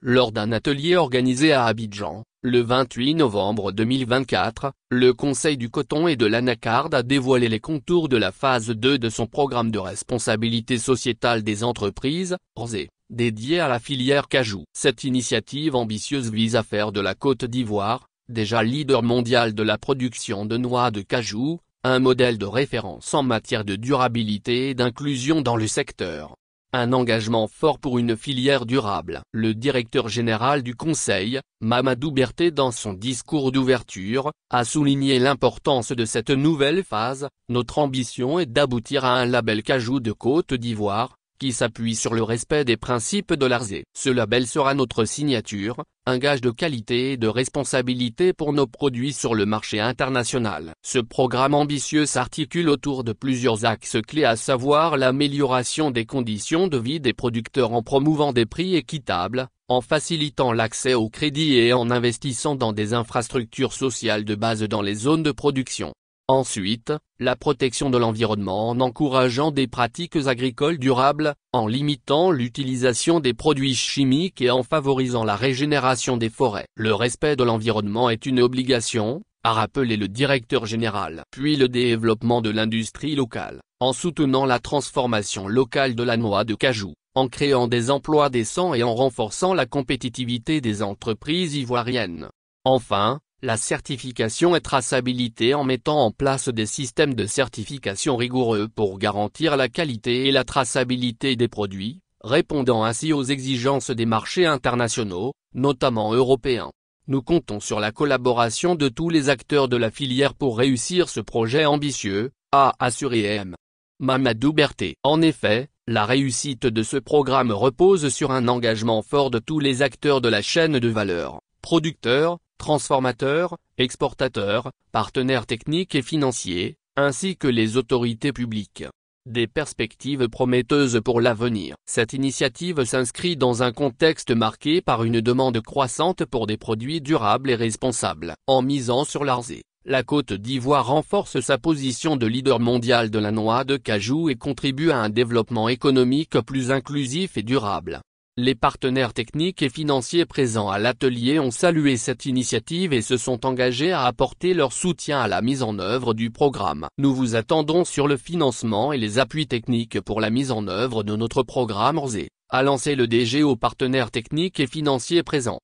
Lors d'un atelier organisé à Abidjan, le 28 novembre 2024, le Conseil du coton et de l'anacarde a dévoilé les contours de la phase 2 de son programme de responsabilité sociétale des entreprises, RSE, dédié à la filière cajou. Cette initiative ambitieuse vise à faire de la Côte d'Ivoire, déjà leader mondial de la production de noix de cajou, un modèle de référence en matière de durabilité et d'inclusion dans le secteur. Un engagement fort pour une filière durable. Le directeur général du Conseil, Mamadou Berté, dans son discours d'ouverture, a souligné l'importance de cette nouvelle phase. Notre ambition est d'aboutir à un label cajou de Côte d'Ivoire, qui s'appuie sur le respect des principes de l'ARSE. Ce label sera notre signature, un gage de qualité et de responsabilité pour nos produits sur le marché international. Ce programme ambitieux s'articule autour de plusieurs axes clés, à savoir l'amélioration des conditions de vie des producteurs en promouvant des prix équitables, en facilitant l'accès au crédit et en investissant dans des infrastructures sociales de base dans les zones de production. Ensuite, la protection de l'environnement en encourageant des pratiques agricoles durables, en limitant l'utilisation des produits chimiques et en favorisant la régénération des forêts. Le respect de l'environnement est une obligation, a rappelé le directeur général. Puis le développement de l'industrie locale, en soutenant la transformation locale de la noix de cajou, en créant des emplois décents et en renforçant la compétitivité des entreprises ivoiriennes. Enfin, la certification et traçabilité, en mettant en place des systèmes de certification rigoureux pour garantir la qualité et la traçabilité des produits, répondant ainsi aux exigences des marchés internationaux, notamment européens. Nous comptons sur la collaboration de tous les acteurs de la filière pour réussir ce projet ambitieux, a assuré M. Mamadou Berté. En effet, la réussite de ce programme repose sur un engagement fort de tous les acteurs de la chaîne de valeur, producteurs, transformateurs, exportateurs, partenaires techniques et financiers, ainsi que les autorités publiques. Des perspectives prometteuses pour l'avenir. Cette initiative s'inscrit dans un contexte marqué par une demande croissante pour des produits durables et responsables. En misant sur l'ARSE, la Côte d'Ivoire renforce sa position de leader mondial de la noix de cajou et contribue à un développement économique plus inclusif et durable. Les partenaires techniques et financiers présents à l'atelier ont salué cette initiative et se sont engagés à apporter leur soutien à la mise en œuvre du programme. Nous vous attendons sur le financement et les appuis techniques pour la mise en œuvre de notre programme RSE, a lancé le DG aux partenaires techniques et financiers présents.